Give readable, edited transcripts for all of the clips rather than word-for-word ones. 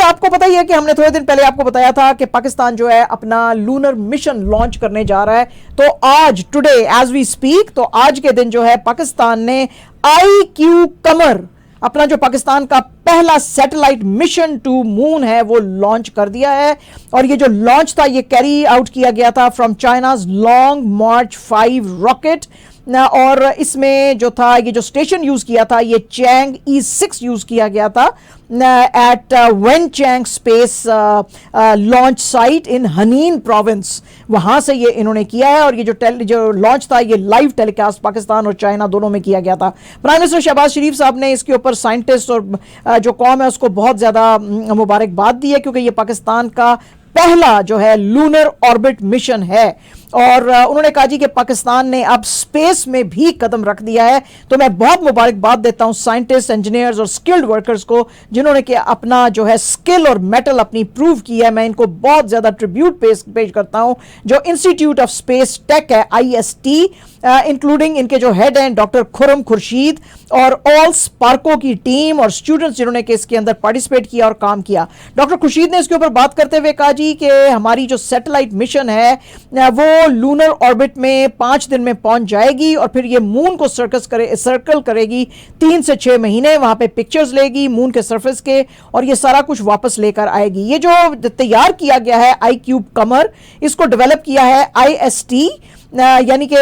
आपको पता ही है कि हमने थोड़े दिन पहले आपको बताया था कि पाकिस्तान जो है अपना लूनर मिशन लॉन्च करने जा रहा है। तो आज टुडे एज वी स्पीक, तो आज के दिन जो है पाकिस्तान ने IQ कमर, अपना जो पाकिस्तान का पहला सैटेलाइट मिशन टू मून है वो लॉन्च कर दिया है। और ये जो लॉन्च था ये कैरी आउट किया गया था from China's long March 5 rocket. और इसमें जो था ये जो स्टेशन यूज किया था ये चैंग E6 यूज किया गया था एट वेनचैंग स्पेस लॉन्च साइट इन हनीन प्रोविंस, वहां से ये इन्होंने किया है। और ये जो लॉन्च था ये लाइव टेलीकास्ट पाकिस्तान और चाइना दोनों में किया गया था। प्राइम मिनिस्टर शहबाज शरीफ साहब ने इसके ऊपर साइंटिस्ट और जो कौम है उसको बहुत ज्यादा मुबारकबाद दी है, क्योंकि ये पाकिस्तान का पहला जो है लूनर ऑर्बिट मिशन है। और उन्होंने कहा जी कि पाकिस्तान ने अब स्पेस में भी कदम रख दिया है। तो मैं बहुत मुबारकबाद देता हूं साइंटिस्ट, इंजीनियर्स और स्किल्ड वर्कर्स को, जिन्होंने कि अपना जो है स्किल और मेटल अपनी प्रूव की है। मैं इनको बहुत ज्यादा ट्रिब्यूट पेश करता हूं। जो इंस्टीट्यूट ऑफ स्पेस टेक है IST, इंक्लूडिंग इनके जो हेड हैं डॉक्टर खुरम खुर्शीद और ऑल स्पार्को की टीम और स्टूडेंट्स जिन्होंने कि इसके अंदर पार्टिसिपेट किया और काम किया। डॉक्टर खुर्शीद ने इसके ऊपर बात करते हुए कहा जी कि हमारी जो सैटेलाइट मिशन है वो लूनर ऑर्बिट में 5 दिन में पहुंच जाएगी और फिर ये मून को सर्कल करेगी 3 से 6 महीने, वहां पे पिक्चर्स लेगी मून के सरफेस के और ये सारा कुछ वापस लेकर आएगी। ये जो तैयार किया गया है IQ कमर, इसको डेवलप किया है IST यानी कि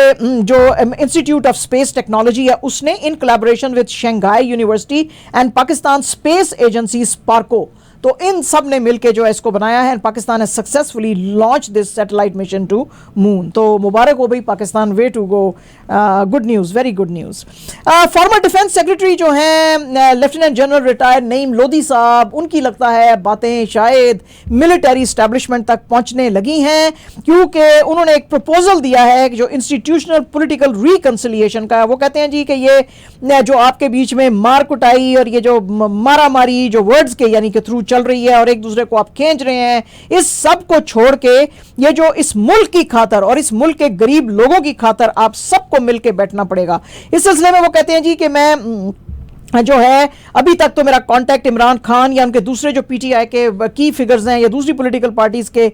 जो इंस्टीट्यूट ऑफ स्पेस टेक्नोलॉजी है उसने, in collaboration with Shanghai university and Pakistan space agency Sparco. तो इन सब ने मिलकर जो है इसको बनाया है। पाकिस्तान ने successfully launch this satellite mission to moon. तो मुबारक हो भाई Pakistan, way to go, good news, very good news. Former defence secretary जो हैं lieutenant general retired Naeem Lodhi साहब, उनकी लगता है बातें शायद मिलिट्री इस्टेब्लिशमेंट तक पहुंचने लगी हैं, क्योंकि उन्होंने एक प्रपोजल दिया है जो इंस्टीट्यूशनल पॉलिटिकल रिकंसिलिएशन का है। वो कहते हैं जी कि ये जो आपके बीच में मार कुटाई और ये जो मारा मारी जो वर्ड्स के यानी कि थ्रू चल रही है और एक दूसरे को आप खींच रहे हैं, इस सब को छोड़ के ये जो इस मुल्क की खातर और इस मुल्क के गरीब लोगों की खातर आप सबको मिलकर बैठना पड़ेगा। इस सिलसिले में वो कहते हैं जी कि मैं जो है अभी तक तो मेरा कांटेक्ट इमरान खान या उनके दूसरे जो PTI के की फिगर्स हैं या दूसरी पॉलिटिकल पार्टीज के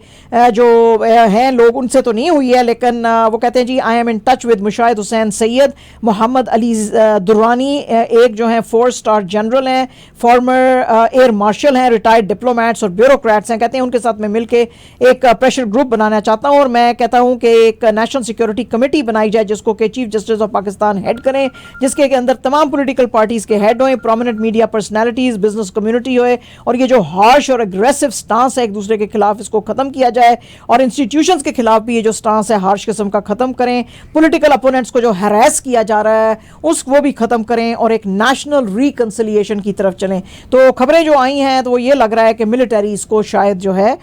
जो हैं लोग, उनसे तो नहीं हुई है, लेकिन वो कहते हैं जी I am in touch with Mushahid Hussain Syed, Mohammad Ali Durrani, एक जो हैं 4 स्टार जनरल हैं, फॉर्मर एयर मार्शल हैं, रिटायर्ड डिप्लोमेट्स और ब्यूरोक्रेट्स हैं। कहते हैं उनके साथ में मिलकर एक प्रेशर ग्रुप बनाना चाहता हूँ और मैं कहता हूँ कि एक नेशनल सिक्योरिटी कमेटी बनाई जाए जिसको कि chief justice of Pakistan head करें, जिसके अंदर तमाम पॉलिटिकल पार्टीज के हेड होए, prominent media personalities, business community होए और ये जो हार्श और एग्रेसिव स्टांस है एक दूसरे के खिलाफ, इसको खत्म किया जाए और इंस्टीट्यूशंस के खिलाफ भी ये जो स्टांस है हार्श किस्म का खत्म करें। पॉलिटिकल अपोनेंट्स को जो हैरेस किया जा रहा है उसको भी खत्म करें और एक नेशनल रिकंसिलिएशन की तरफ चलें। तो खबरें जो आई हैं तो ये लग रहा है कि मिलिट्री इसको शायद जो है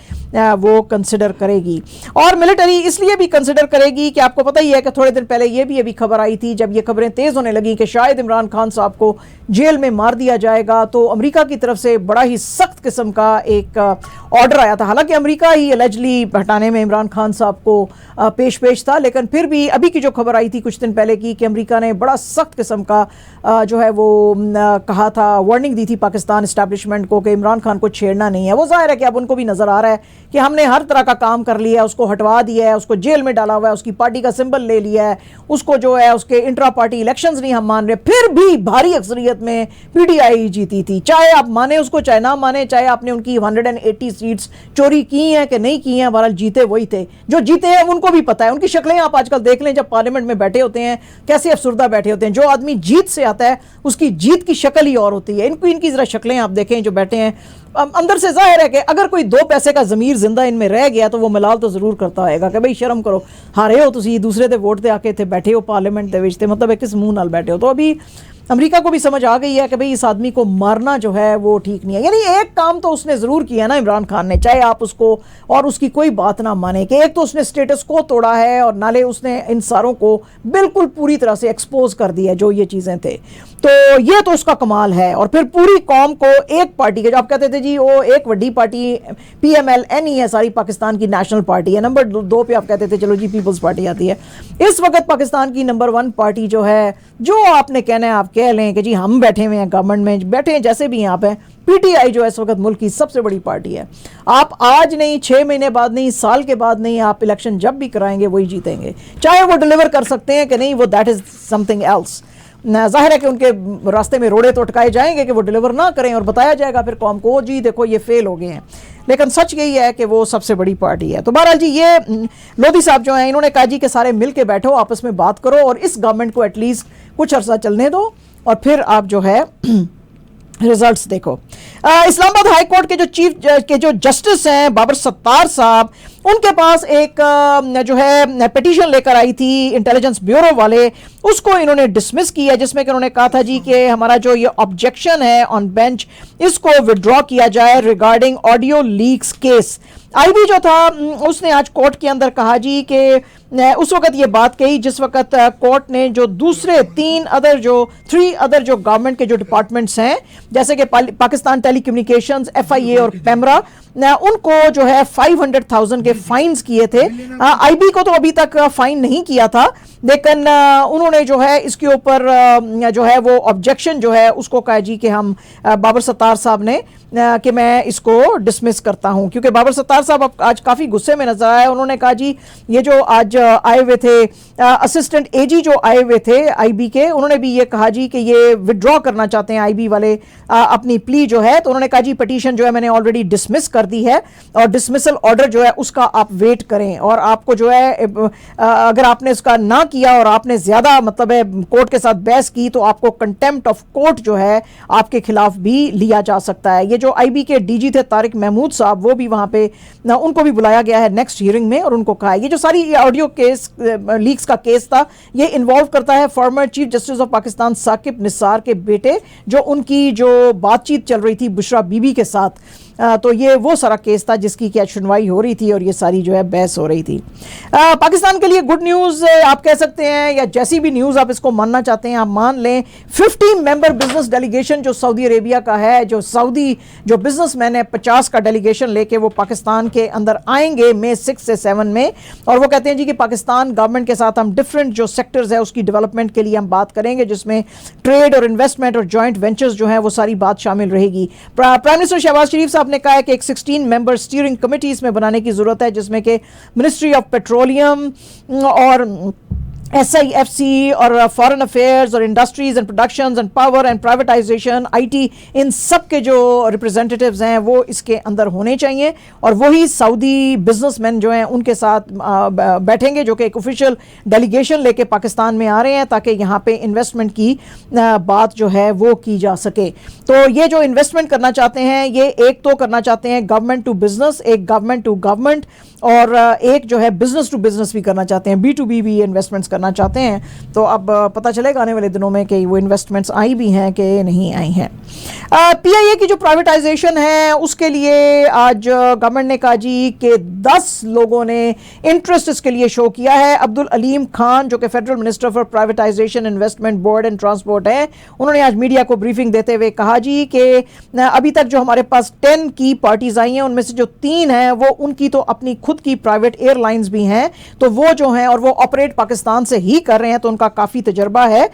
वो कंसिडर करेगी। और मिलिट्री इसलिए भी कंसिडर करेगी कि आपको पता ही है कि थोड़े दिन पहले ये भी अभी खबर आई थी, जब ये खबरें तेज होने लगी कि शायद इमरान खान साहब को जेल में मार दिया जाएगा, तो अमेरिका की तरफ से बड़ा ही सख्त किस्म का एक ऑर्डर आया था। हालांकि अमेरिका ही एलिजिडली हटाने में इमरान खान साहब को पेश था, लेकिन फिर भी अभी की जो खबर आई थी कुछ दिन पहले की कि अमेरिका ने बड़ा सख्त किस्म का जो है वो कहा था, वार्निंग दी थी पाकिस्तान इस्टेब्लिशमेंट को कि इमरान खान को छेड़ना नहीं है। वो जाहिर है कि अब उनको भी नजर आ रहा है कि हमने हर तरह का काम कर लिया है, उसको हटवा दिया है, उसको जेल में डाला हुआ है, उसकी पार्टी का सिंबल ले लिया है, उसको जो है उसके इंट्रा पार्टी इलेक्शंस नहीं हम मान रहे, फिर भी भारी अक्सरियत में PTI जीती थी। चाहे आप माने उसको चाहे ना माने, चाहे आपने उनकी 180 सीट्स चोरी की हैं कि नहीं की हैं, बहरहाल जीते वही थे। जो जीते हैं उनको भी पता है, उनकी शक्लें आप आजकल देख लें, जब पार्लियामेंट में बैठे होते हैं कैसे अफसुर्दा बैठे होते हैं। जो आदमी जीत से आता है उसकी जीत की शक्ल ही और होती है। इनकी जरा शक्लें आप देखें जो बैठे हैं, अंदर से जाहिर है कि अगर कोई 2 पैसे का ज़मीर जिंदा इनमें रह गया तो वो मलाल तो जरूर करता होगा कि भाई शर्म करो, हारे हो तुसी, दूसरे दे वोट दे आके थे बैठे हो पार्लियामेंट दे विच, मतलब किस मुंह नाल बैठे हो। तो अभी अमेरिका को भी समझ आ गई है कि भाई इस आदमी को मारना जो है वो ठीक नहीं है। यानी एक काम तो उसने ज़रूर किया ना इमरान खान ने, चाहे आप उसको और उसकी कोई बात ना माने, कि एक तो उसने स्टेटस को तोड़ा है और नाले उसने इन सारों को बिल्कुल पूरी तरह से एक्सपोज कर दिया जो ये चीज़ें थे। तो ये तो उसका कमाल है। और फिर पूरी कौम को एक पार्टी के, जो आप कहते थे जी वो एक बड़ी पार्टी PMLN ही है, सारी पाकिस्तान की नेशनल पार्टी है। नंबर 2 पे आप कहते थे चलो जी पीपल्स पार्टी आती है। इस वक्त पाकिस्तान की नंबर 1 पार्टी जो है, जो आपने कहना है आप कह लें कि जी हम बैठे हुए हैं गवर्नमेंट में, बैठे हैं जैसे भी यहाँ पे, पीटीआई जो है इस वक्त मुल्क की सबसे बड़ी पार्टी है। आप आज नहीं, 6 महीने बाद नहीं, साल के बाद नहीं, आप इलेक्शन जब भी कराएंगे वही जीतेंगे। चाहे वो डिलीवर कर सकते हैं कि नहीं, वो दैट इज समथिंग एल्स। जाहिर है कि उनके रास्ते में रोड़े तो अटकाए जाएंगे कि वो डिलीवर ना करें, और बताया जाएगा फिर कौम को, जी देखो ये फेल हो गए हैं। लेकिन सच यही है कि वो सबसे बड़ी पार्टी है। तो बहरहाल जी, ये लोधी साहब जो हैं, इन्होंने कहा जी कि सारे मिल के बैठो, आपस में बात करो और इस गवर्नमेंट को एटलीस्ट कुछ अरसा चलने दो, और फिर आप जो है रिजल्ट्स देखो। इस्लामाबाद हाई कोर्ट के जो चीफ के जो जस्टिस हैं बाबर सत्तार साहब, उनके पास एक जो है पिटीशन लेकर आई थी इंटेलिजेंस ब्यूरो वाले, उसको इन्होंने डिसमिस किया, जिसमें कि उन्होंने कहा था जी कि हमारा जो ये ऑब्जेक्शन है ऑन बेंच, इसको विड्रॉ किया जाए regarding audio leaks case. IB जो था उसने आज कोर्ट के अंदर कहा जी कि उस वक्त ये बात कही जिस वक्त कोर्ट ने जो दूसरे 3 अदर जो गवर्नमेंट के जो डिपार्टमेंट्स हैं, जैसे कि पाकिस्तान टेलीकम्युनिकेशंस, एफआईए और पेमरा, उनको जो है 500,000 के फाइन्स किए थे। आईबी को तो अभी तक फाइन नहीं किया था, लेकिन उन्होंने जो है इसके ऊपर जो है वो ऑब्जेक्शन जो है उसको कहा जी कि हम बाबर सत्तार साहब ने कि मैं इसको डिसमिस करता हूं, क्योंकि बाबर सत्तार साहब आज काफ़ी गुस्से में नजर आए। उन्होंने कहा जी ये जो आज आए हुए थे असिस्टेंट एजी जो आए हुए थे आईबी के, उन्होंने भी ये कहा जी कि ये विड्रॉ करना चाहते हैं आईबी वाले अपनी प्ली जो है। तो उन्होंने कहा जी पिटीशन जो है मैंने ऑलरेडी डिसमिस कर दी है, और डिसमिसल ऑर्डर जो है उसका आप वेट करें, और आपको जो है अगर आपने उसका ना किया और आपने ज्यादा मतलब है कोर्ट के साथ बहस की, तो आपको कंटेम्प्ट ऑफ कोर्ट जो है आपके खिलाफ भी लिया जा सकता है। ये जो आईबी के डीजी थे तारिक महमूद साहब, वो भी वहां पे उनको भी बुलाया गया है नेक्स्ट हियरिंग में, और उनको कहा है ये जो सारी ऑडियो केस लीक्स का केस था, ये इन्वॉल्व करता है former chief justice of Pakistan Saqib Nisar के बेटे, जो उनकी जो बातचीत चल रही थी बुशरा बीबी के साथ। तो ये वो सारा केस था जिसकी क्या सुनवाई हो रही थी और ये सारी जो है बहस हो रही थी। पाकिस्तान के लिए गुड न्यूज़ आप कह सकते हैं, या जैसी भी न्यूज़ आप इसको मानना चाहते हैं आप मान लें। 50 मेंबर बिजनेस डेलीगेशन जो सऊदी अरेबिया का है, जो सऊदी जो बिजनेसमैन है 50 का डेलीगेशन लेके वो पाकिस्तान के अंदर आएंगे मई 6 से 7 में, और वो कहते हैं जी कि पाकिस्तान गवर्नमेंट के साथ हम डिफरेंट जो सेक्टर्स है उसकी डेवलपमेंट के लिए हम बात करेंगे, जिसमें ट्रेड और इन्वेस्टमेंट और जॉइंट वेंचर्स जो है वो सारी बात शामिल रहेगी। प्राइम मिनिस्टर शहबाज शरीफ साहब ने कहा है कि एक 16 मेंबर स्टीयरिंग कमेटी इसमें बनाने की जरूरत है, जिसमें कि मिनिस्ट्री ऑफ पेट्रोलियम और SIFC और फॉरेन अफेयर्स और industries and productions and power and privatisation, IT, इन सब के जो रिप्रेजेंटेटिव्स हैं वो इसके अंदर होने चाहिए, और वही सऊदी बिजनेसमैन जो हैं उनके साथ बैठेंगे, जो कि एक ऑफिशियल डेलीगेशन लेके पाकिस्तान में आ रहे हैं ताकि यहाँ पे इन्वेस्टमेंट की बात जो है वो की जा सके। तो ये जो इन्वेस्टमेंट करना चाहते हैं, ये एक तो करना चाहते हैं गवर्नमेंट टू बिजनेस, एक गवर्नमेंट टू गवर्नमेंट, और एक जो है बिजनेस टू बिजनेस भी करना चाहते हैं, B2B भी इन्वेस्टमेंट्स करना चाहते हैं। तो अब पता चलेगा आने वाले दिनों में कि वो इन्वेस्टमेंट्स आई भी हैं कि नहीं आई हैं। PIA की जो प्राइवेटाइजेशन है उसके लिए आज गवर्नमेंट ने कहा जी कि 10 लोगों ने इंटरेस्ट इसके लिए शो किया है। अब्दुल अलीम खान जो कि federal minister for privatisation, investment, board and transport है, उन्होंने आज मीडिया को ब्रीफिंग देते हुए कहा जी कि अभी तक जो हमारे पास 10 की पार्टीज आई हैं उनमें से जो 3 हैं वो उनकी तो अपनी खुद की प्राइवेट एयरलाइंस भी हैं, तो वो जो हैं और वो ऑपरेट पाकिस्तान से ही कर रहे हैं, तो उनका काफ़ी तजर्बा है।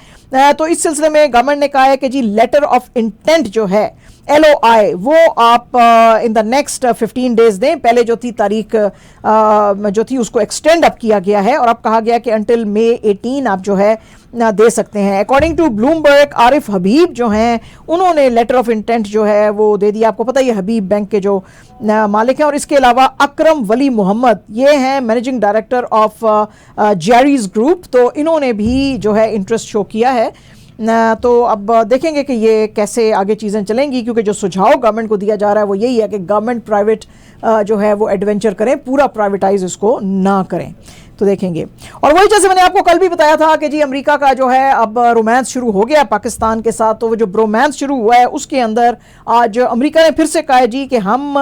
तो इस सिलसिले में गवर्नमेंट ने कहा है कि जी लेटर ऑफ इंटेंट जो है LOI वो आप इन द नेक्स्ट 15 डेज दें। पहले जो थी तारीख जो थी उसको एक्सटेंड अप किया गया है, और अब कहा गया कि अंटिल मई 18 आप जो है दे सकते हैं। अकॉर्डिंग टू ब्लूमबर्ग, आरिफ हबीब जो हैं उन्होंने लेटर ऑफ इंटेंट जो है वो दे दिया। आपको पता है ये हबीब बैंक के जो मालिक हैं, और इसके अलावा अकरम वली मोहम्मद ये हैं managing director of Jerry's group, तो इन्होंने भी जो है इंटरेस्ट शो किया है। तो अब देखेंगे कि ये कैसे आगे चीज़ें चलेंगी, क्योंकि जो सुझाव गवर्नमेंट को दिया जा रहा है वो यही है कि गवर्नमेंट प्राइवेट जो है वो एडवेंचर करें, पूरा प्राइवेटाइज इसको ना करें। तो देखेंगे। और वही जैसे मैंने आपको कल भी बताया था कि जी अमेरिका का जो है अब रोमांस शुरू हो गया पाकिस्तान के साथ, तो वो जो ब्रोमांस शुरू हुआ है उसके अंदर आज अमेरिका ने फिर से कहा है जी कि हम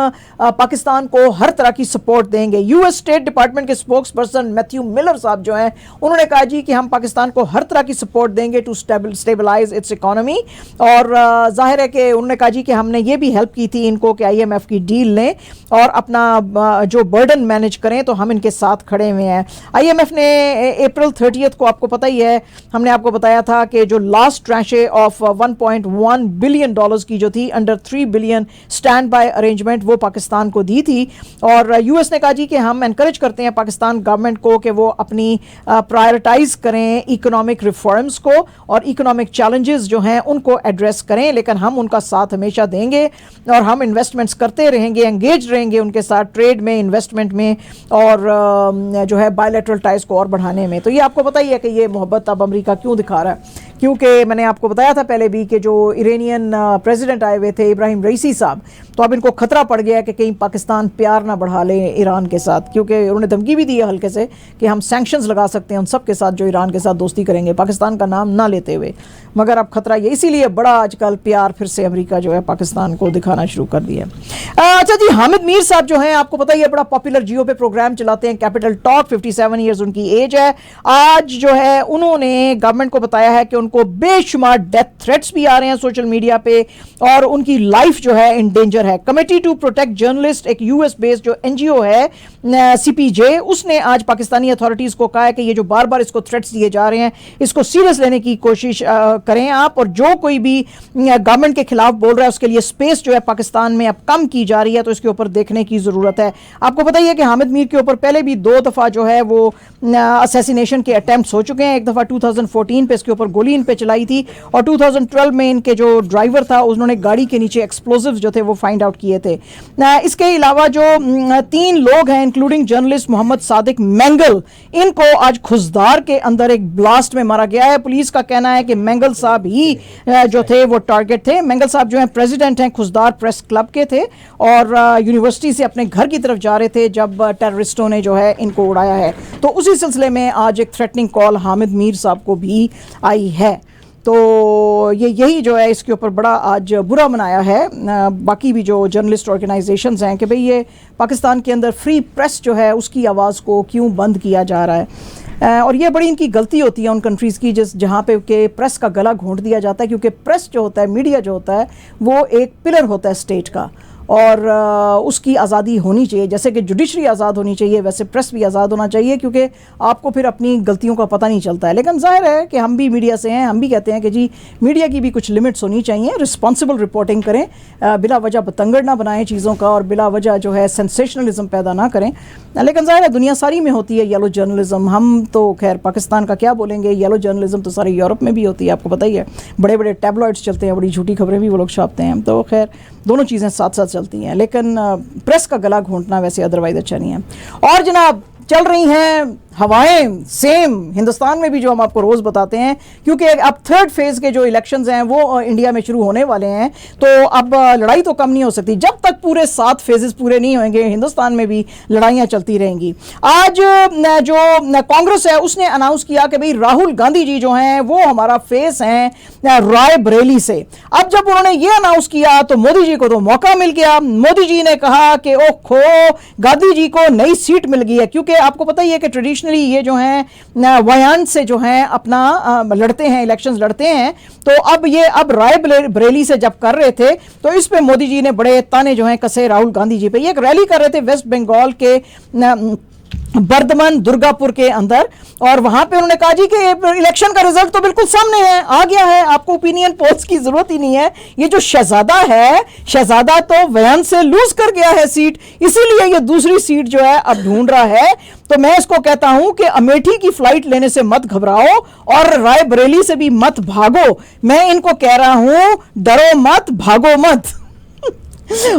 पाकिस्तान को हर तरह की सपोर्ट देंगे। US स्टेट डिपार्टमेंट के स्पोक्स पर्सन मैथ्यू मिलर साहब जो हैं उन्होंने कहा जी कि हम पाकिस्तान को हर तरह की सपोर्ट देंगे टू स्टेबलाइज इट्स इकोनॉमी, और जाहिर है कि उन्होंने कहा जी कि हमने ये भी हेल्प की थी इनको कि IMF की डील लें और अपना जो बर्डन मैनेज करें, तो हम इनके साथ खड़े हुए हैं। आईएमएफ ने अप्रैल 30 को, आपको पता ही है, हमने आपको बताया था कि जो लास्ट ट्रांशे ऑफ 1.1 बिलियन डॉलर्स की जो थी under 3 billion stand by arrangement वो पाकिस्तान को दी थी। और यूएस ने कहा जी कि हम एनकरेज करते हैं पाकिस्तान गवर्नमेंट को कि वो अपनी प्रायोरिटाइज करें इकोनॉमिक रिफॉर्म्स को और इकोनॉमिक चैलेंजेस जो हैं उनको एड्रेस करें, लेकिन हम उनका साथ हमेशा देंगे और हम इन्वेस्टमेंट्स करते रहेंगे, एंगेज रहेंगे उनके साथ ट्रेड में, इन्वेस्टमेंट में और जो है बायलैटरल टाइज को और बढ़ाने में। तो ये आपको पता ही है कि ये मोहब्बत अब अमेरिका क्यों दिखा रहा है, क्योंकि मैंने आपको बताया था पहले भी कि जो इरानियन प्रेसिडेंट आए हुए थे इब्राहिम रईसी साहब, तो अब इनको खतरा पड़ गया कि कहीं पाकिस्तान प्यार ना बढ़ा ले ईरान के साथ, क्योंकि उन्होंने धमकी भी दी है हल्के से कि हम सैंक्शंस लगा सकते हैं उन सब के साथ जो ईरान के साथ दोस्ती करेंगे पाकिस्तान का नाम ना लेते हुए। मगर अब खतरा ये, इसीलिए बड़ा आजकल प्यार फिर से अमेरिका जो है पाकिस्तान को दिखाना शुरू कर दिया। अच्छा जी, हामिद मीर साहब जो हैं आपको पता ही है बड़ा पॉपुलर जियो पे प्रोग्राम चलाते हैं, कैपिटल टॉक, 57 ईयर्स उनकी एज है। आज जो है उन्होंने गवर्नमेंट को बताया है कि उनको बेशुमार डेथ थ्रेट्स भी आ रहे हैं सोशल मीडिया पे और उनकी लाइफ जो है इन डेंजर है। कमेटी टू प्रोटेक्ट जर्नलिस्ट, एक यूएस बेस्ड जो एनजीओ है सीपीजे, उसने आज पाकिस्तानी अथॉरिटीज को कहा है कि ये जो बार बार इसको थ्रेट्स दिए जा रहे हैं इसको सीरियस लेने की कोशिश करें आप, और जो कोई भी गवर्नमेंट के खिलाफ बोल रहा है उसके लिए स्पेस जो है पाकिस्तान में अब कम की जा रही है, तो इसके ऊपर देखने की जरूरत है। आपको पता ही है कि हामिद मीर के ऊपर पहले भी 2 दफा जो है वो असैसिनेशन के अटेम्प्ट्स हो चुके हैं। एक दफा 2014 पे इसके ऊपर गोली इन पे चलाई थी और 2012 में इनके जो ड्राइवर था उन्होंने गाड़ी के नीचे एक्सप्लोजिव्स जो थे वो फाइंड आउट किए थे। इसके अलावा जो 3 लोग हैं इंक्लूडिंग जर्नलिस्ट मोहम्मद सादिक मैंगल, इनको आज खुजदार के अंदर एक ब्लास्ट में मारा गया है। पुलिस का कहना है कि मैंगल साहब ही जो थे वो टारगेट थे। मैंगल साहब जो है प्रेसिडेंट हैं खुजदार प्रेस क्लब के थे और यूनिवर्सिटी से अपने घर की तरफ जा रहे थे जब टेररिस्टों ने जो है इनको उड़ाया है। तो उसी सिलसिले में आज एक थ्रेटनिंग कॉल हामिद मीर साहब को भी आई है। तो यही जो है इसके ऊपर बड़ा आज बुरा मनाया है बाकी भी जो जर्नलिस्ट ऑर्गेनाइजेशंस हैं कि भाई ये पाकिस्तान के अंदर फ्री प्रेस जो है उसकी आवाज़ को क्यों बंद किया जा रहा है। और ये बड़ी इनकी गलती होती है उन कंट्रीज़ की जहाँ पे के प्रेस का गला घोंट दिया जाता है, क्योंकि प्रेस जो होता है, मीडिया जो होता है, वो एक पिलर होता है स्टेट का और उसकी आज़ादी होनी चाहिए। जैसे कि जुडिशरी आज़ाद होनी चाहिए वैसे प्रेस भी आज़ाद होना चाहिए, क्योंकि आपको फिर अपनी गलतियों का पता नहीं चलता है। लेकिन जाहिर है कि हम भी मीडिया से हैं, हम भी कहते हैं कि जी मीडिया की भी कुछ लिमिट्स होनी चाहिए, रिस्पॉन्सिबल रिपोर्टिंग करें, बिला वजह बतंगड़ ना बनाएं चीज़ों का और बिला वजह जो है सेंसेशनलिज्म पैदा ना करें। लेकिन जाहिर है दुनिया सारी में होती है येलो जर्नलिज्म। हम तो खैर पाकिस्तान का क्या बोलेंगे, येलो जर्नलिज्म तो सारे यूरोप में भी होती है, आपको पता ही है। बड़े बड़े टैबलॉइड्स चलते हैं, बड़ी झूठी खबरें भी वो लोग छापते हैं। तो खैर दोनों चीज़ें साथ साथ चलती हैं, लेकिन प्रेस का गला घोंटना वैसे अदरवाइज अच्छा नहीं है। और जनाब चल रही हैं हवाएं सेम हिंदुस्तान में भी, जो हम आपको रोज बताते हैं, क्योंकि अब 3rd फेज के जो इलेक्शंस हैं वो इंडिया में शुरू होने वाले हैं। तो अब लड़ाई तो कम नहीं हो सकती जब तक पूरे 7 फेजेस पूरे नहीं होंगे। हिंदुस्तान में भी लड़ाइयां चलती रहेंगी। आज जो कांग्रेस है उसने अनाउंस किया कि भाई राहुल गांधी जी जो हैं वो हमारा फेस हैं रायबरेली से। अब जब उन्होंने ये अनाउंस किया तो मोदी जी को तो मौका मिल गया। मोदी जी ने कहा कि ओखो गांधी जी को नई सीट मिल गई है, क्योंकि आपको पता ही है कि ट्रेडिशनली ये जो हैं वायांश से जो हैं अपना लड़ते हैं, इलेक्शंस लड़ते हैं। तो अब रायबरेली से जब कर रहे थे तो इस पे मोदी जी ने बड़े ताने जो हैं कसे राहुल गांधी जी पे। ये एक रैली कर रहे थे वेस्ट बंगाल के बर्धमान दुर्गापुर के अंदर, और वहां पे उन्होंने कहा जी कि इलेक्शन का रिजल्ट तो बिल्कुल सामने है, आ गया है, आपको ओपिनियन पोल्स की जरूरत ही नहीं है। ये जो शहजादा है, शहजादा तो वयन से लूज कर गया है सीट, इसीलिए ये दूसरी सीट जो है अब ढूंढ रहा है। तो मैं इसको कहता हूं कि अमेठी की फ्लाइट लेने से मत घबराओ और रायबरेली से भी मत भागो। मैं इनको कह रहा हूं डरो मत, भागो मत।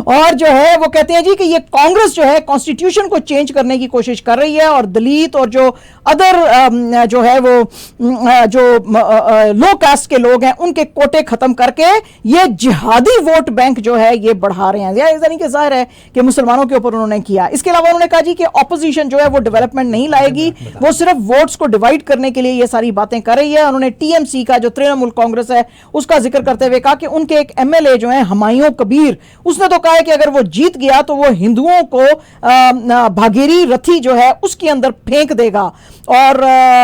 और जो है वो कहते हैं जी कि ये कांग्रेस जो है कॉन्स्टिट्यूशन को चेंज करने की कोशिश कर रही है और दलित और जो अदर जो है वो जो लो कास्ट के लोग हैं उनके कोटे खत्म करके ये जिहादी वोट बैंक जो है ये बढ़ा रहे हैं। यानी कि जाहिर है कि मुसलमानों के ऊपर उन्होंने किया। इसके अलावा उन्होंने कहा जी कि ऑपोजिशन जो है वो डेवलपमेंट नहीं लाएगी, वो सिर्फ वोट्स को डिवाइड करने के लिए ये सारी बातें कर रही है। उन्होंने टीएमसी का जो तृणमूल कांग्रेस है उसका जिक्र करते हुए कहा कि उनके एक एमएलए जो है हुमायूं कबीर, उसने तो कहा है कि अगर वो जीत गया तो वो हिंदुओं को भागीरथी रथी जो है उसके अंदर फेंक देगा। और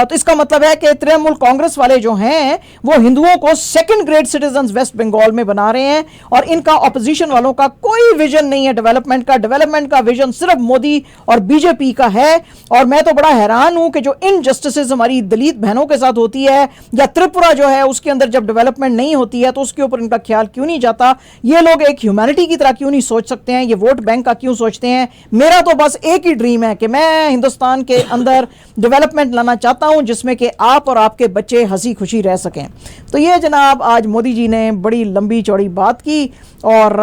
तो इसका मतलब है कि तृणमूल कांग्रेस वाले जो हैं वो हिंदुओं को second grade citizen West Bengal में बना रहे हैं, और इनका ऑपोजिशन वालों का कोई विजन नहीं है डेवलपमेंट का विजन सिर्फ मोदी और बीजेपी का है। और मैं तो बड़ा हैरान हूं कि जो इनजस्टिसेस हमारी दलित बहनों के साथ होती है, या त्रिपुरा जो है उसके अंदर जब डेवलपमेंट नहीं होती है तो उसके ऊपर इनका ख्याल क्यों नहीं जाता। ये लोग एक ह्यूमैनिटी की तरह क्यों नहीं सोच सकते हैं, ये वोट बैंक का क्यों सोचते हैं। मेरा तो बस एक ही ड्रीम है कि मैं हिंदुस्तान के अंदर डेवलपमेंट लाना चाहता हूं जिसमें कि आप और आपके बच्चे हंसी खुशी रह सकें। तो ये जनाब आज मोदी जी ने बड़ी लंबी चौड़ी बात की, और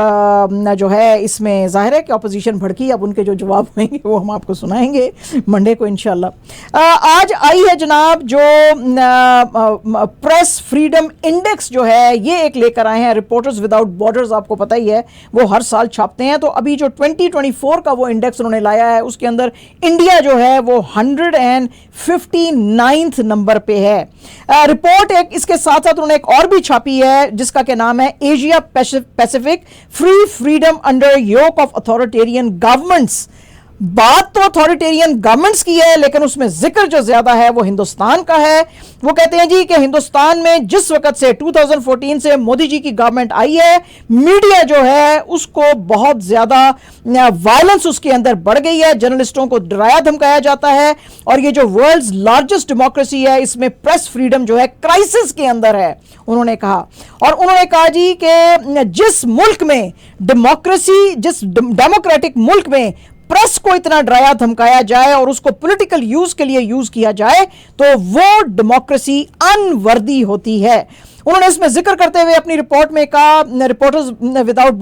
जो है इसमें जाहिर है कि अपोजिशन भड़की। अब उनके जो जवाब होंगे वो हम आपको सुनाएंगे मंडे को इंशाल्लाह। आज आई है जनाब जो प्रेस फ्रीडम इंडेक्स जो है ये एक लेकर आए हैं रिपोर्टर्स विदाउट बॉर्डर्स, आपको पता ही है वो हर साल छापते हैं। तो अभी जो 2024 का वो इंडेक्स उन्होंने लाया है उसके अंदर इंडिया जो है वो 159th नंबर पे है। रिपोर्ट एक इसके साथ साथ उन्होंने एक और भी छापी है जिसका क्या नाम है Asia Pacific free freedom under yoke of authoritarian governments. बात तो अथॉरिटेरियन गवर्नमेंट्स की है लेकिन उसमें जिक्र जो ज्यादा है वो हिंदुस्तान का है। वो कहते हैं जी कि हिंदुस्तान में जिस वक्त से 2014 से मोदी जी की गवर्नमेंट आई है, मीडिया जो है उसको बहुत ज्यादा वायलेंस उसके अंदर बढ़ गई है, जर्नलिस्टों को डराया धमकाया जाता है, और ये जो वर्ल्ड्स लार्जेस्ट डेमोक्रेसी है इसमें प्रेस फ्रीडम जो है क्राइसिस के अंदर है, उन्होंने कहा। और उन्होंने कहा जी कि जिस मुल्क में डेमोक्रेसी, जिस डेमोक्रेटिक मुल्क में प्रेस को इतना डराया धमकाया जाए और उसको पॉलिटिकल यूज के लिए यूज किया जाए तो वो डेमोक्रेसी अनवर्दी होती है। उन्होंने इसमें जिक्र करते हुए अपनी रिपोर्ट में कहा, रिपोर्टर्स विदाउट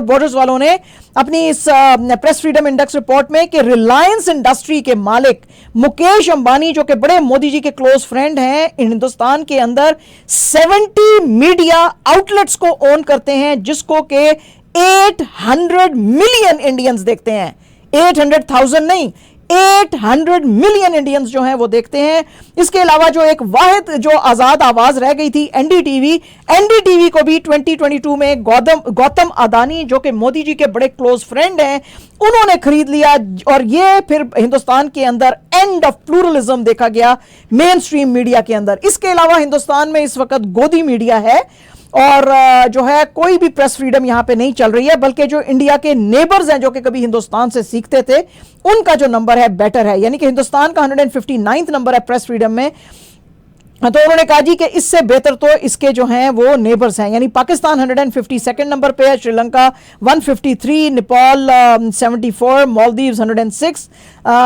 बॉर्डर्स वालों ने अपनी इस प्रेस फ्रीडम इंडेक्स रिपोर्ट में कि रिलायंस इंडस्ट्री के मालिक मुकेश अंबानी जो कि बड़े मोदी जी के क्लोज फ्रेंड हैं, हिंदुस्तान के अंदर 70 मीडिया आउटलेट्स को ओन करते हैं जिसको के 800 मिलियन इंडियंस देखते हैं। 800,000 नहीं, 800 मिलियन इंडियंस जो हैं वो देखते हैं। इसके अलावा जो एक वाहिद जो आजाद आवाज रह गई थी एनडीटीवी को भी 2022 में गौतम अदानी जो कि मोदी जी के बड़े क्लोज फ्रेंड हैं उन्होंने खरीद लिया, और ये फिर हिंदुस्तान के अंदर एंड ऑफ प्लूरलिज्म देखा गया मेन स्ट्रीम मीडिया के अंदर। इसके अलावा हिंदुस्तान में इस वक्त गोदी मीडिया है, और जो है कोई भी प्रेस फ्रीडम यहां पे नहीं चल रही है, बल्कि जो इंडिया के नेबर्स हैं जो कि कभी हिंदुस्तान से सीखते थे उनका जो नंबर है बेटर है, यानी कि हिंदुस्तान का 159th नंबर है प्रेस फ्रीडम में। तो उन्होंने कहा जी कि इससे बेहतर तो इसके जो हैं वो नेबर्स हैं, यानी पाकिस्तान 152nd नंबर पे है, श्रीलंका 153, नेपाल 74, मालदीव्स 106।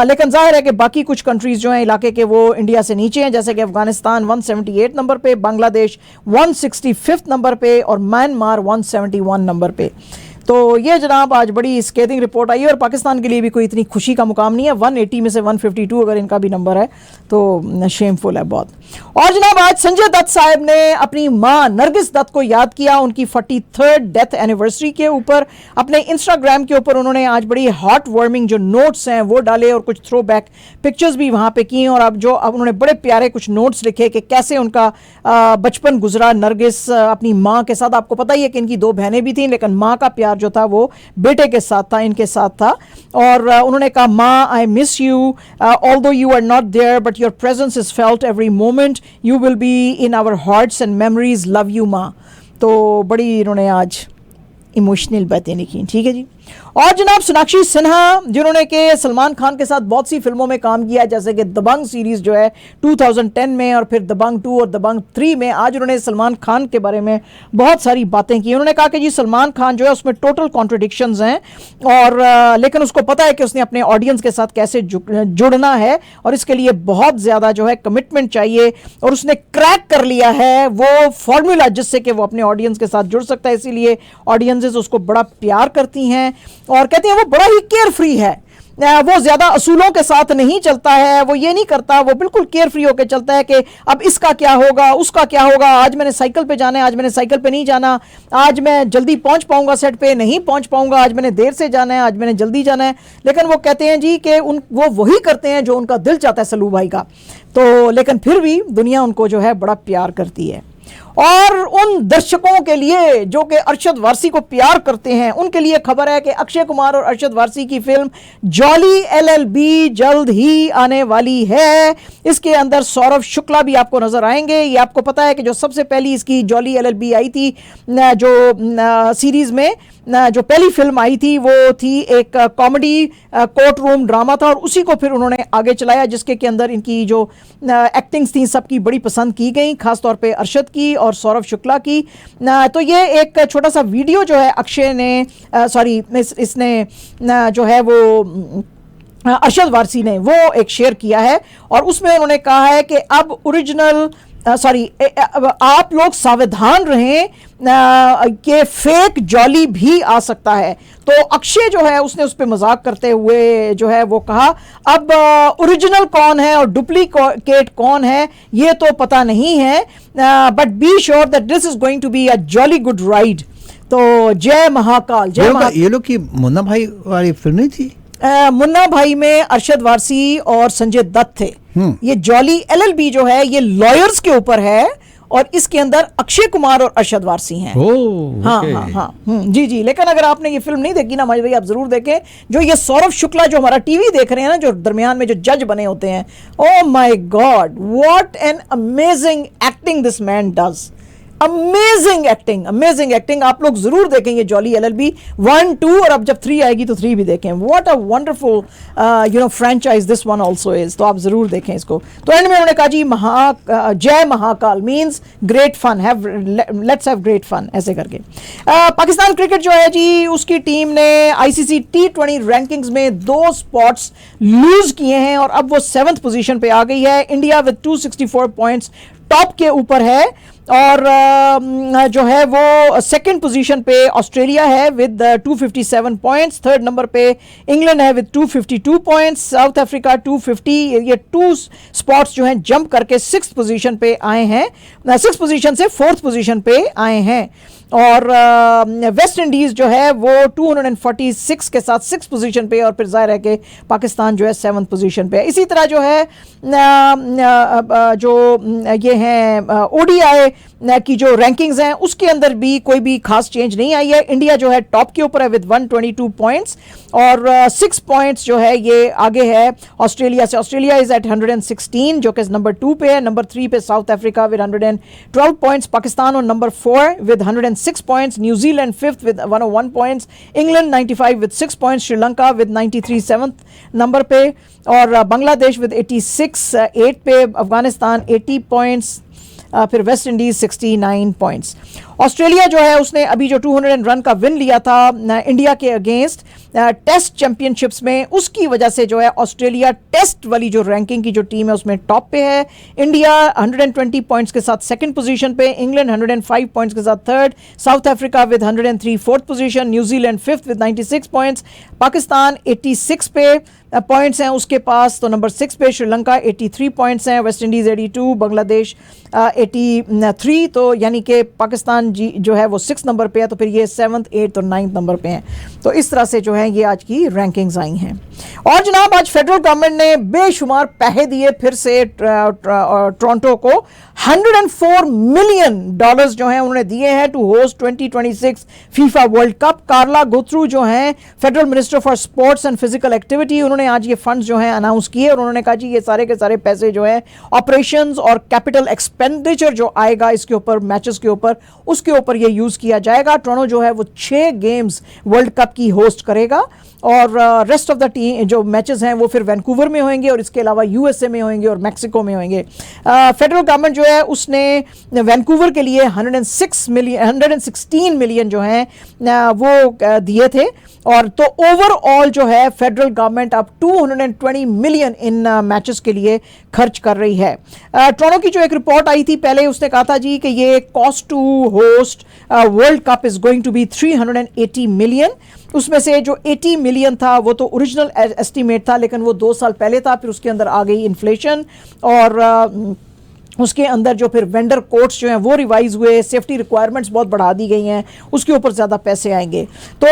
लेकिन जाहिर है कि बाकी कुछ कंट्रीज जो हैं इलाके के वो इंडिया से नीचे हैं, जैसे कि अफगानिस्तान 178 नंबर पे, बांग्लादेश 165 नंबर पे और म्यांमार 171 नंबर पे। तो ये जनाब आज बड़ी स्केथिंग रिपोर्ट आई है, और पाकिस्तान के लिए भी कोई इतनी खुशी का मुकाम नहीं है। 180 में से 152 अगर इनका भी नंबर है तो शेमफुल है बहुत। और जनाब आज संजय दत्त साहब ने अपनी मां नरगिस दत्त को याद किया, उनकी 43rd डेथ एनिवर्सरी के ऊपर अपने इंस्टाग्राम के ऊपर उन्होंने आज बड़ी हार्ट वार्मिंग जो नोट्स हैं वो डाले, और कुछ थ्रो बैक पिक्चर्स भी वहां पे की, और अब उन्होंने बड़े प्यारे कुछ नोट्स लिखे कि कैसे उनका बचपन गुजरा नरगिस अपनी माँ के साथ। आपको पता ही है कि इनकी 2 बहनें भी थी, लेकिन माँ का प्यार जो था वो बेटे के साथ था, इनके साथ था। और उन्होंने कहा माँ I miss you although you are not there but your presence is felt every moment, you will be in our hearts and memories, love you माँ। तो बड़ी इन्होंने आज इमोशनल बातें लिखी, ठीक है जी। और जनाब सोनाक्षी सिन्हा जिन्होंने के सलमान खान के साथ बहुत सी फिल्मों में काम किया, जैसे कि दबंग सीरीज जो है 2010 में, और फिर दबंग 2 और दबंग 3 में, आज उन्होंने सलमान खान के बारे में बहुत सारी बातें की। उन्होंने कहा कि जी सलमान खान जो है उसमें टोटल कॉन्ट्रडिक्शंस हैं, और लेकिन उसको पता है कि उसने अपने ऑडियंस के साथ कैसे जुड़ना है, और इसके लिए बहुत ज़्यादा जो है कमिटमेंट चाहिए, और उसने क्रैक कर लिया है वो फॉर्मूला जिससे कि वो अपने ऑडियंस के साथ जुड़ सकता है। इसीलिए ऑडियंसेस उसको बड़ा प्यार करती हैं, और कहते हैं वो बड़ा ही केयर फ्री है, वो ज्यादा असूलों के साथ नहीं चलता है, वो ये नहीं करता, वो बिल्कुल केयर फ्री होकर चलता है कि अब इसका क्या होगा, उसका क्या होगा, आज मैंने साइकिल पे जाना है, आज मैंने साइकिल पे नहीं जाना, आज मैं जल्दी पहुंच पाऊंगा सेट पे, नहीं पहुंच पाऊंगा, आज मैंने देर से जाना है, आज मैंने जल्दी जाना है। लेकिन वो कहते हैं जी कि वो वही करते हैं जो उनका दिल चाहता है सलू भाई का। तो लेकिन फिर भी दुनिया उनको जो है बड़ा प्यार करती है। और उन दर्शकों के लिए जो कि अरशद वारसी को प्यार करते हैं, उनके लिए खबर है कि अक्षय कुमार और अरशद वारसी की फिल्म जॉली एलएलबी जल्द ही आने वाली है। इसके अंदर सौरभ शुक्ला भी आपको नजर आएंगे। ये आपको पता है कि जो सबसे पहली इसकी जॉली एलएलबी आई थी, जो सीरीज में जो पहली फिल्म आई थी वो थी एक कॉमेडी कोर्ट रूम ड्रामा था, और उसी को फिर उन्होंने आगे चलाया, जिसके के अंदर इनकी जो एक्टिंग्स थी सबकी बड़ी पसंद की गई, खासतौर पे अरशद की और सौरभ शुक्ला की। तो ये एक छोटा सा वीडियो जो है अक्षय ने इसने जो है वो अरशद वारसी ने वो एक शेयर किया है, और उसमें उन्होंने कहा है कि अब ओरिजिनल आप लोग सावधान रहें कि फेक जॉली भी आ सकता है। तो अक्षय जो है उसने उस पर मजाक करते हुए जो है वो कहा, अब ओरिजिनल कौन है और डुप्लीकेट कौन है ये तो पता नहीं है, but be sure that this is going to be a jolly good ride. तो जय महाकाल, जय महाकाल। ये लोग की मुन्ना भाई वाली फिल्म नहीं थी? मुन्ना भाई में अरशद वारसी और संजय दत्त थे। ये जॉली एलएलबी जो है ये लॉयर्स के ऊपर है, और इसके अंदर अक्षय कुमार और अरशद वारसी हैं। हाँ, जी जी। लेकिन अगर आपने ये फिल्म नहीं देखी ना महेश भाई, आप जरूर देखें। जो ये सौरभ शुक्ला जो हमारा टीवी देख रहे हैं ना, जो दरमियान में जो जज बने होते हैं, oh my God, what an amazing acting this man does. Amazing acting, amazing acting. आप लोग जरूर देखेंगे जॉली एलएलबी 1, 2, और अब जब 3 आएगी तो 3 भी देखें। What a wonderful franchise this one also is. तो आप जरूर देखें इसको। तो एंड में उन्होंने कहा जी जय Mahakal means great fun, let's have great fun, ऐसे करके। पाकिस्तान क्रिकेट जो है जी, उसकी टीम ने आईसीसी T20 रैंकिंग्स में 2 स्पॉट्स लूज किए हैं, और अब वो 7th पोजीशन पे आ गई है। इंडिया विद 264 पॉइंट्स टॉप के ऊपर है, और जो है वो 2nd पोजीशन पे ऑस्ट्रेलिया है विद 257 पॉइंट्स। 3rd नंबर पे इंग्लैंड है विद 252 पॉइंट्स। South Africa 250। ये 2 स्पॉट्स जो हैं जंप करके 6th पोजीशन पे आए हैं, 6th पोजीशन से 4th पोजीशन पे आए हैं। और वेस्ट इंडीज जो है वो 246 के साथ 6th पोजीशन पे, और फिर जाहिर है कि पाकिस्तान जो है 7th पोजीशन पे। इसी तरह जो है जो ये हैं ओडीआई की जो रैंकिंग्स हैं उसके अंदर भी कोई भी खास चेंज नहीं आई है। इंडिया जो है टॉप के ऊपर है विद 122 पॉइंट्स, और 6 पॉइंट्स जो है ये आगे है ऑस्ट्रेलिया से। ऑस्ट्रेलिया इज एट 116 जो कि नंबर 2 पे है। नंबर 3 पे South Africa with 112 points. Pakistan और नंबर 4 विद 106 पॉइंट्स। न्यूजीलैंड 5th with 101 points. England 95 with 6 points. Sri Lanka with 93 7th number पे, और बांग्लादेश विद 86 8 पे। अफगानिस्तान 80 पॉइंट्स, फिर वेस्ट इंडीज 69 पॉइंट्स। ऑस्ट्रेलिया जो है उसने अभी जो 200 रन का विन लिया था इंडिया के अगेंस्ट टेस्ट चैंपियनशिप्स में, उसकी वजह से जो है ऑस्ट्रेलिया टेस्ट वाली जो रैंकिंग की जो टीम है उसमें टॉप पे है। इंडिया 120 पॉइंट्स के साथ 2nd पोजीशन पे। इंग्लैंड 105 पॉइंट्स के साथ 3rd। South Africa with 103 4th position. New Zealand 5th with 96 points. Pakistan 86 पे पॉइंट्स हैं उसके पास, तो नंबर 6 पे। श्रीलंका 83 पॉइंट्स हैं। West Indies 82, Bangladesh 83। तो यानी कि पाकिस्तान जी जो है वो 6 नंबर पे है, तो फिर ये 7th 8th और 9th नंबर पे हैं। तो इस तरह से जो है ये आज की रैंकिंग्स आई हैं। और जनाब आज फेडरल गवर्नमेंट ने बेशुमार पैसे दिए फिर से टोरंटो को। $104 मिलियन जो हैं उन्होंने दिए हैं to host 2026 FIFA World Cup. Carla Qualtrough जो हैं federal minister for sports and physical activity, उन्होंने आज ये फंड्स जो हैं अनाउंस किए, और उन्होंने कहा जी ये सारे के सारे पैसे जो हैं ऑपरेशंस और कैपिटल एक्सपेंडिचर जो आएगा इसके ऊपर, मैचेस के ऊपर, उसके ऊपर ये यूज किया जाएगा। टोरंटो जो है वो 6 गेम्स वर्ल्ड कप की होस्ट करेगा, और रेस्ट ऑफ द टीम जो मैचेस हैं वो फिर वैंकूवर में होंगे, और इसके अलावा यूएसए में होंगे और मैक्सिको में होंगे। फेडरल गवर्नमेंट जो है उसने वैंकूवर के लिए 116 मिलियन जो हैं वो दिए थे, और तो ओवरऑल जो है फेडरल गवर्नमेंट अब 220 मिलियन इन मैचेस के लिए खर्च कर रही है। टोरंटो की जो एक रिपोर्ट आई थी पहले, उसने कहा था जी कि ये cost to host World Cup is going to be 380 million. उसमें से जो 80 मिलियन था वो तो ओरिजिनल एस्टीमेट था, लेकिन वो 2 साल पहले था, फिर उसके अंदर आ गई इन्फ्लेशन, और उसके अंदर जो फिर वेंडर कोड्स जो हैं वो रिवाइज हुए, सेफ्टी रिक्वायरमेंट्स बहुत बढ़ा दी गई हैं, उसके ऊपर ज़्यादा पैसे आएंगे। तो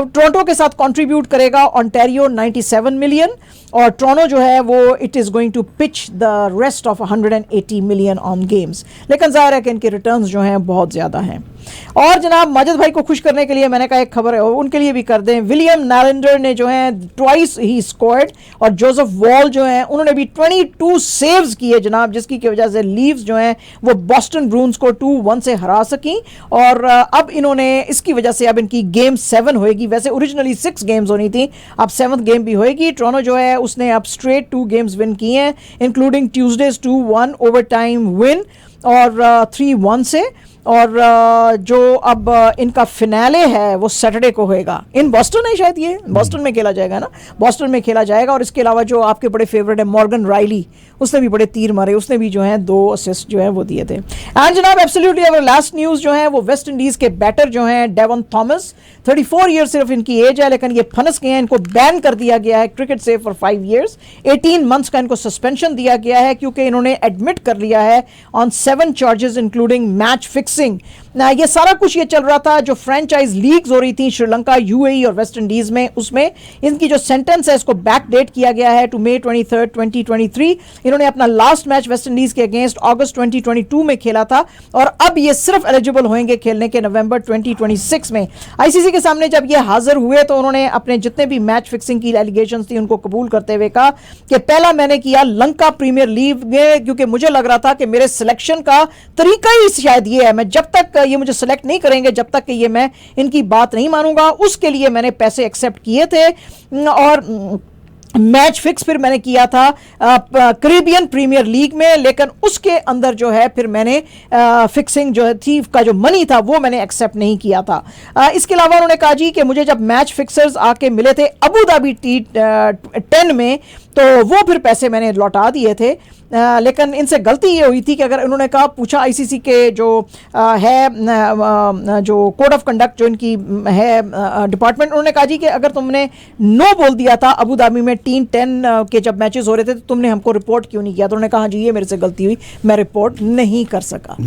टोरंटो के साथ कंट्रीब्यूट करेगा ओंटारियो 97 मिलियन, और टोरंटो जो है वो it is going to pitch the rest of 180 million on games. लेकिन जाहिर है कि इनके रिटर्न्स जो हैं बहुत ज़्यादा हैं। और जनाब माजिद भाई को खुश करने के लिए मैंने कहा एक खबर है उनके लिए भी कर दें। विलियम नैलेंडर ने जो है ट्वाइस ही स्कोर्ड, और जोसेफ वॉल जो हैं उन्होंने भी 22 सेव्स किए जनाब, जिसकी की वजह से लीव्स जो हैं वो बॉस्टन ब्रून्स को 2-1 से हरा सकी। और अब इन्होंने इसकी वजह से अब इनकी गेम 7 होएगी। वैसे ओरिजिनली 6 गेम्स होनी थी, अब 7th गेम भी होएगी। टोरंटो जो है उसने अब स्ट्रेट 2 गेम्स विन किए हैं, including Tuesdays 2-1 over time win और 3-1 से। और जो अब इनका फिनाले है वो सैटरडे को होएगा इन बॉस्टन है, शायद ये बॉस्टन में खेला जाएगा ना, बॉस्टन में खेला जाएगा। और इसके अलावा जो आपके बड़े फेवरेट है मॉर्गन राइली, उसने भी बड़े तीर मारे, उसने भी जो है 2 असिस्ट जो है वो दिए थे। एंड जनाब एब्सोल्युटली अवर लास्ट न्यूज़ जो है वो वेस्ट इंडीज़ के बैटर जो हैं डेवन थॉमस, 34 ईयर्स सिर्फ इनकी एज है, लेकिन ये फंस गए हैं, इनको बैन कर दिया गया है क्रिकेट से फॉर 5 ईयर्स। 18 मंथ्स का इनको सस्पेंशन दिया गया है क्योंकि इन्होंने एडमिट कर लिया है on 7 charges including match fixing. ये सारा कुछ ये चल रहा था जो फ्रेंचाइज लीग्स हो रही थी श्रीलंका, यूएई और वेस्ट इंडीज में, उसमें इनकी जो सेंटेंस है इसको बैक डेट किया गया है टू May 23, 2023। इन्होंने अपना लास्ट मैच वेस्ट इंडीज के अगेंस्ट अगस्त 2022 में खेला था, और अब ये सिर्फ एलिजिबल होंगे खेलने के नवंबर 2026 में। आईसीसी के सामने जब ये हाजिर हुए तो उन्होंने अपने जितने भी मैच फिक्सिंग की एलिगेशंस थी उनको कबूल करते हुए कहा कि पहला मैंने किया लंका प्रीमियर लीग में, क्योंकि मुझे लग रहा था कि मेरे सिलेक्शन का तरीका ही शायद ये है, मैं जब तक ये मुझे सेलेक्ट नहीं करेंगे जब तक कि ये मैं इनकी बात नहीं मानूंगा, उसके लिए मैंने पैसे एक्सेप्ट किए थे। और मैच फिक्स फिर मैंने किया था कैरिबियन प्रीमियर लीग में, लेकिन उसके अंदर जो है फिर मैंने फिक्सिंग जो है थी का जो मनी था वो मैंने एक्सेप्ट नहीं किया था। इसके अलावा उन्होंने कहा जी कि मुझे जब मैच फिक्सर्स आके मिले थे अबू धाबी T10 में, तो वो फिर पैसे मैंने लौटा दिए थे। लेकिन इनसे गलती ये हुई थी कि अगर इन्होंने कहा पूछा आईसीसी के जो है जो कोड ऑफ कंडक्ट जो इनकी है डिपार्टमेंट, उन्होंने कहा जी कि अगर तुमने नो बोल दिया था अबू धाबी में T10 के जब मैचेस हो रहे थे तो तुमने हमको रिपोर्ट क्यों नहीं किया। तो उन्होंने कहा जी ये मेरे से गलती हुई, मैं रिपोर्ट नहीं कर सका।